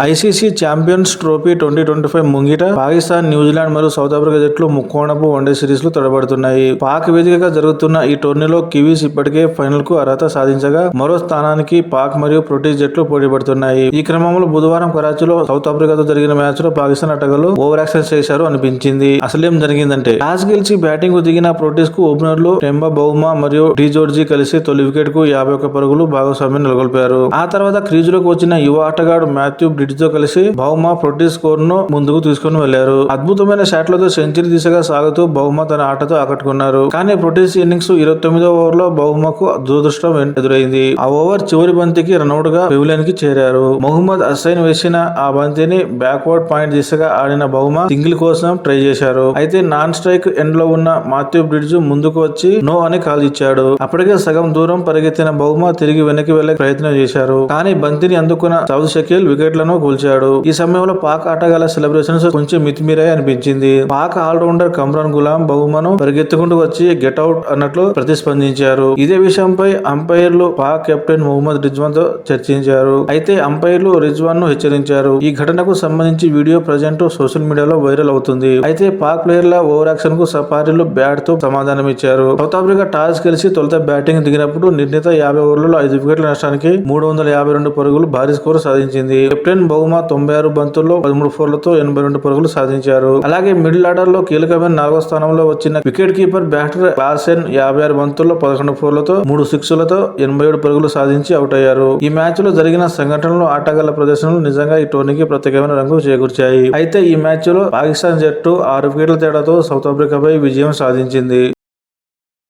ICC champions trophy 2025 ముంగిట Pakistan, New Zealand మరియు south Africa జట్లు ముక్కోణపు వన్డే సిరీస్ లో తడబడుతున్నాయి. పాక్ వేదికగా జరుగుతున్న ఈ టోర్నీలో కివీస్ ఇప్పటికే ఫైనల్ కు అర్హత సాధించగా మరో స్థానానికి పాక్ మరియు ప్రోటీస్ జట్లు పోటీ పడుతున్నాయి. ఈ క్రమంలో బుధవారం కరాచీలో సౌత్ ఆఫ్రికాతో జరిగిన మ్యాచ్ లో పాకిస్తాన్ ఆటగాళ్లు ఓవర్ యాక్షన్ చేశారు అనిపించింది. అసలేం జరిగిందంటే టాస్ గెలిచి బ్యాటింగ్ కు దిగిన ప్రోటీస్ కు ఓపెనర్లు టెంబా బౌమా మరియు డి జోర్జీ కలిసి తొలి వికెట్ కు 51 పరుగులు భాగస్వామ్యం నెలకొల్పారు. ఆ తర్వాత క్రీజులోకి వచ్చిన యువ ఆటగాడు మాథ్యూ బ్రిడ్జ్ తో కలిసి బౌమా ప్రోటీస్ స్కోర్ ను ముందుకు తీసుకుని వెళ్లారు. అద్భుతమైన షాట్లతో సెంచరీ దిశగా సాగుతూ బౌమా తన ఆటతో ఆకట్టుకున్నారు. కానీ ప్రోటీస్ ఇన్నింగ్స్ 29వ ఓవర్ లో బౌమాకు దురదృష్టం ఎదురైంది. ఆ ఓవర్ చివరి బంతికి రనౌట్ గా పెవిలియన్ కి చేరారు. మొహమ్మద్ హసైన్ వేసిన ఆ బంతిని బ్యాక్వర్డ్ పాయింట్ దిశగా ఆడిన బౌమా సింగిల్ కోసం ట్రై చేశారు. అయితే నాన్ స్ట్రైక్ ఎండ్ లో ఉన్న మాథ్యూ బ్రిడ్జ్ ముందుకు వచ్చి నో అని కాల్ ఇచ్చాడు. అప్పటికే సగం దూరం పరిగెత్తిన బౌమా తిరిగి వెనక్కి వెళ్లే ప్రయత్నం చేశారు. కానీ బంతిని అందుకున్న సౌద్ షకీల్ వికెట్లను కూల్చాడు. ఈ సమయంలో పాక్ ఆటగాళ్ల సెలబ్రేషన్స్ కొంచెం మితిమీరాయి అనిపించింది. పాక్ ఆల్రౌండర్ కమ్రాన్ గులాం బహుమను పరిగెత్తుకుంటూ వచ్చి గెట్ అవుట్ అన్నట్లు ప్రతిస్పందించారు. ఇదే విషయంపై అంపైర్లు పాక్ కెప్టెన్ మొహమ్మద్ రిజ్వాన్ తో చర్చించారు. అయితే అంపైర్లు రిజ్వాన్ ను హెచ్చరించారు. ఈ ఘటనకు సంబంధించి వీడియో ప్రజెంట్ సోషల్ మీడియాలో వైరల్ అవుతుంది. అయితే పాక్ ప్లేయర్ల ఓవర్ యాక్షన్ కు సఫారీలు బ్యాట్ తో సమాధానం ఇచ్చారు. సౌత్ ఆఫ్రికా టాస్ గెలిచి తొలుత బ్యాటింగ్ దిగినప్పుడు నిర్ణీత 50 ఓవర్లలో 5 వికెట్ల నష్టానికి 352 పరుగులు భారీ స్కోరు సాధించింది. కెప్టెన్ బౌమా 96 బంతుల్లో 13 ఫోర్లతో 82 పరుగులు సాధించారు. అలాగే మిడిల్ ఆర్డర్ లో కీలకమైన 4వ స్థానంలో వచ్చిన వికెట్ కీపర్ బ్యాటర్ క్లాసెన్ 56 బంతుల్లో 11 ఫోర్లతో 3 సిక్స్లతో 87 పరుగులు సాధించి అవుట్ అయ్యారు. ఈ మ్యాచ్ లో జరిగిన సంఘటనలు ఆటగాళ్ల ప్రదర్శనలు నిజంగా ఈ టోర్నీకి ప్రత్యేకమైన రంగు చేకూర్చాయి. అయితే ఈ మ్యాచ్ లో పాకిస్తాన్ జట్టు 6 వికెట్ల తేడాతో సౌత్ ఆఫ్రికాపై విజయం సాధించింది.